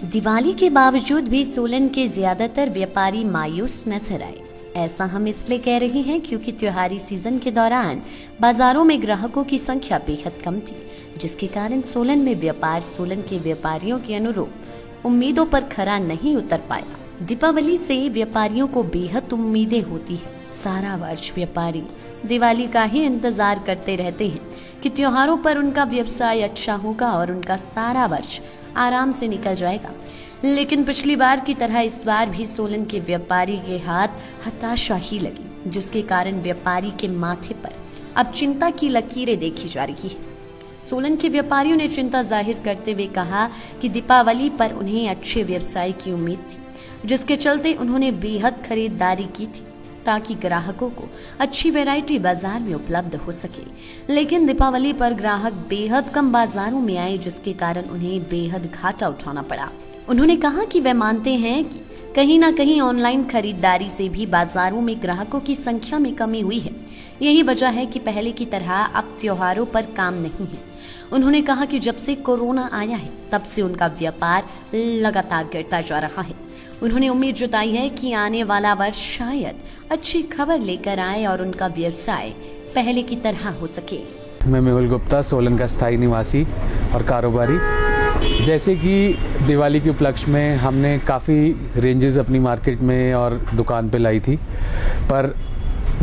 दिवाली के बावजूद भी सोलन के ज्यादातर व्यापारी मायूस नजर आए। ऐसा हम इसलिए कह रहे हैं क्योंकि त्योहारी सीजन के दौरान बाजारों में ग्राहकों की संख्या बेहद कम थी, जिसके कारण सोलन में व्यापार सोलन के व्यापारियों के अनुरूप उम्मीदों पर खरा नहीं उतर पाया। दीपावली से व्यापारियों को बेहद उम्मीदें होती है। सारा वर्ष व्यापारी दिवाली का ही इंतजार करते रहते हैं कि त्योहारों पर उनका व्यवसाय अच्छा होगा और उनका सारा वर्ष आराम से निकल जाएगा। लेकिन पिछली बार की तरह इस बार भी सोलन के व्यापारी के हाथ हताशा ही लगी, जिसके कारण व्यापारी के माथे पर अब चिंता की लकीरें देखी जा रही है। सोलन के व्यापारियों ने चिंता जाहिर करते हुए कहा कि दीपावली पर उन्हें अच्छे व्यवसाय की उम्मीद थी, जिसके चलते उन्होंने बेहद खरीदारी की थी ताकि ग्राहकों को अच्छी वैरायटी बाजार में उपलब्ध हो सके। लेकिन दीपावली पर ग्राहक बेहद कम बाजारों में आए, जिसके कारण उन्हें बेहद घाटा उठाना पड़ा। उन्होंने कहा कि वे मानते हैं कि कहीं न कहीं ऑनलाइन खरीदारी से भी बाजारों में ग्राहकों की संख्या में कमी हुई है। यही वजह है कि पहले की तरह अब त्योहारों पर काम नहीं है। उन्होंने कहा कि जब से कोरोना आया है तब से उनका व्यापार लगातार गिरता जा रहा है। उन्होंने उम्मीद जताई है कि आने वाला वर्ष शायद अच्छी खबर लेकर आए और उनका व्यवसाय पहले की तरह हो सके। मैं मेहुल गुप्ता, सोलन का स्थायी निवासी और कारोबारी। जैसे कि दिवाली के उपलक्ष्य में हमने काफ़ी रेंजेस अपनी मार्केट में और दुकान पे लाई थी, पर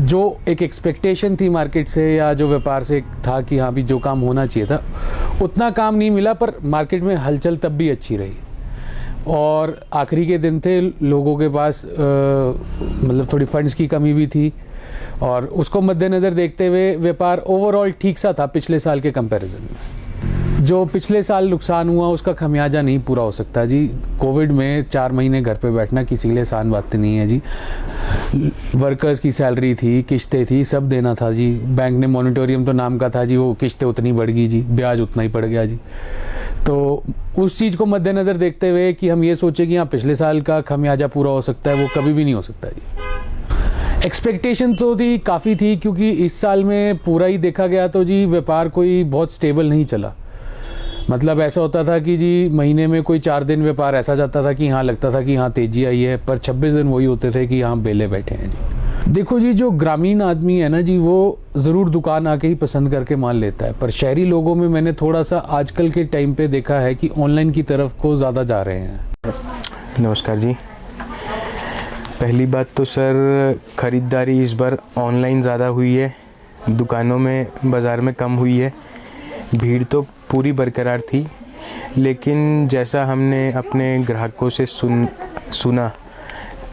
जो एक एक्सपेक्टेशन थी मार्केट से या जो व्यापार से था कि हाँ भी जो काम होना चाहिए था उतना काम नहीं मिला, पर मार्केट में हलचल तब भी अच्छी रही। और आखिरी के दिन थे, लोगों के पास मतलब थोड़ी फंड्स की कमी भी थी और उसको मद्देनज़र देखते हुए व्यापार ओवरऑल ठीक सा था पिछले साल के कंपैरिजन में। जो पिछले साल नुकसान हुआ उसका खमियाजा नहीं पूरा हो सकता जी। कोविड में 4 महीने घर पे बैठना किसी के लिए आसान बात नहीं है जी। वर्कर्स की सैलरी थी, किस्तें थी, सब देना था जी। बैंक ने मॉनिटोरियम तो नाम का था जी, वो किस्तें उतनी बढ़ गई जी, ब्याज उतना ही पड़ गया जी। तो उस चीज़ को मद्देनज़र देखते हुए कि हम ये सोचे कि हाँ पिछले साल का खमियाजा पूरा हो सकता है, वो कभी भी नहीं हो सकता जी। एक्सपेक्टेशन तो थी, काफ़ी थी, क्योंकि इस साल में पूरा ही देखा गया तो जी व्यापार कोई बहुत स्टेबल नहीं चला। मतलब ऐसा होता था कि जी महीने में कोई 4 दिन व्यापार ऐसा जाता था कि हाँ लगता था कि हाँ तेजी आई है, पर 26 दिन वही होते थे कि हाँ बेले बैठे हैं जी। देखो जी, जो ग्रामीण आदमी है ना जी, वो ज़रूर दुकान आके ही पसंद करके माल लेता है, पर शहरी लोगों में मैंने थोड़ा सा आजकल के टाइम पे देखा है कि ऑनलाइन की तरफ को ज़्यादा जा रहे हैं। नमस्कार जी। पहली बात तो सर, ख़रीदारी इस बार ऑनलाइन ज़्यादा हुई है, दुकानों में बाज़ार में कम हुई है। भीड़ तो पूरी बरकरार थी, लेकिन जैसा हमने अपने ग्राहकों से सुना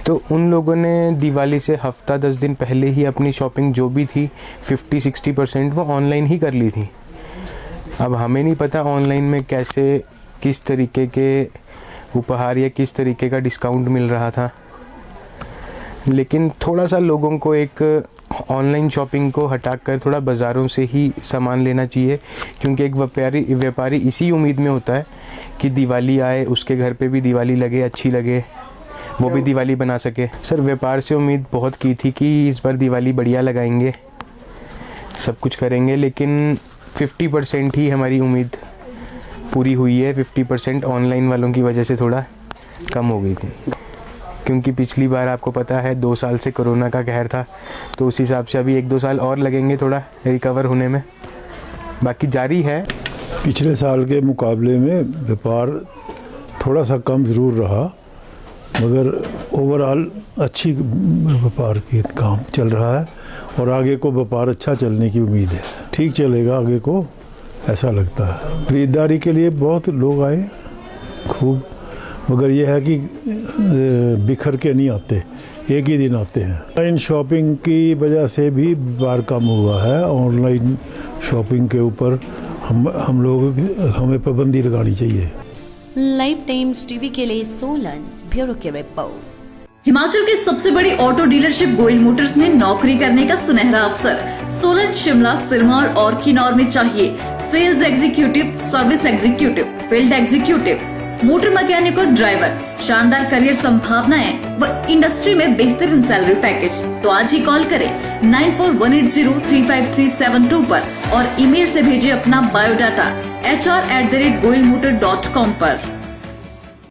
तो उन लोगों ने दिवाली से हफ्ता 10 दिन पहले ही अपनी शॉपिंग जो भी थी 50-60% वो ऑनलाइन ही कर ली थी। अब हमें नहीं पता ऑनलाइन में कैसे किस तरीके के उपहार या किस तरीके का डिस्काउंट मिल रहा था, लेकिन थोड़ा सा लोगों को एक ऑनलाइन शॉपिंग को हटाकर थोड़ा बाज़ारों से ही सामान लेना चाहिए, क्योंकि एक व्यापारी इसी उम्मीद में होता है कि दिवाली आए, उसके घर पे भी दिवाली लगे, अच्छी लगे, वो भी दिवाली बना सके। सर, व्यापार से उम्मीद बहुत की थी कि इस बार दिवाली बढ़िया लगाएंगे, सब कुछ करेंगे, लेकिन 50% ही हमारी उम्मीद पूरी हुई है। 50% ऑनलाइन वालों की वजह से थोड़ा कम हो गई थी, क्योंकि पिछली बार आपको पता है 2 साल से कोरोना का कहर था, तो उस हिसाब से अभी 1-2 साल और लगेंगे थोड़ा रिकवर होने में। बाकी जारी है। पिछले साल के मुकाबले में व्यापार थोड़ा सा कम ज़रूर रहा, मगर ओवरऑल अच्छी व्यापार की काम चल रहा है और आगे को व्यापार अच्छा चलने की उम्मीद है। ठीक चलेगा आगे को, ऐसा लगता है। खरीदारी के लिए बहुत लोग आए खूब, मगर यह है कि बिखर के नहीं आते, एक ही दिन आते हैं। ऑनलाइन शॉपिंग की वजह से भी व्यापार कम हुआ है। ऑनलाइन शॉपिंग के ऊपर हमें पाबंदी लगानी चाहिए। लाइव टाइम्स टीवी के लिए सोलन ब्यूरो की रिपोर्ट। हिमाचल के सबसे बड़ी ऑटो डीलरशिप गोयल मोटर्स में नौकरी करने का सुनहरा अवसर सोलन, शिमला, सिरमौर और किन्नौर में चाहिए sales executive, service executive, field executive, motor mechanic और ड्राइवर। शानदार करियर संभावनाएं व इंडस्ट्री में बेहतरीन सैलरी पैकेज। तो आज ही कॉल करें 9418035372 पर और ईमेल से भेजिए अपना बायोडाटा hr@goilmotor.com पर।